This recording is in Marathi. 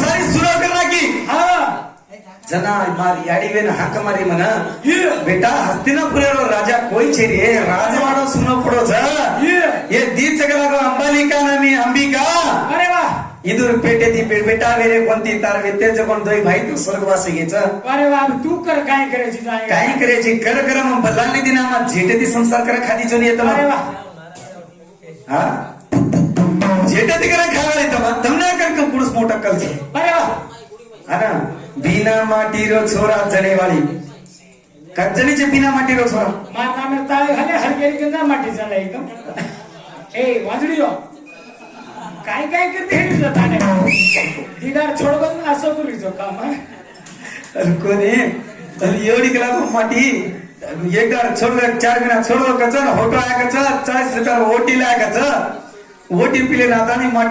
सारी सुरू करना की जना मारी याडी वेन हाक मारी म्हणा बेटा हस्तिनापुर राजा कोई छे रे राजवाडो सुनो पडो ये दीच गला अंबालिका नामी अंबिका अरे वाह इदूर पेटे ती बेटा वेरे कोणती तार वेतेच कोण दोय भाई तू स्वर्गवासी घेच अरे वाह तू कर काय करायची काय करायची कर मग बदलाने दिना मग झेटे ती संसार कर खादी जोनी येत अरे वाह हा झेटे ती करा खावा येत मग तमना कर पुरुष मोठा कलचे अरे वाह अना बिना माटी रो छोरा जणे वाली कजणीचे बिना माटी रो छोरा माता में ताळे घाले हरकेरी के माटी चला एकदम ए वाजडी हो काय काय करते हे जाताने दीदार छोडबन असं करूचो काम कोणी एवढी कला माटी एकदा छोड 4 महिना छोडो कच होटो आहे कच 40 रुपये ओटी लाय कच ओटी पिले नातानी माटी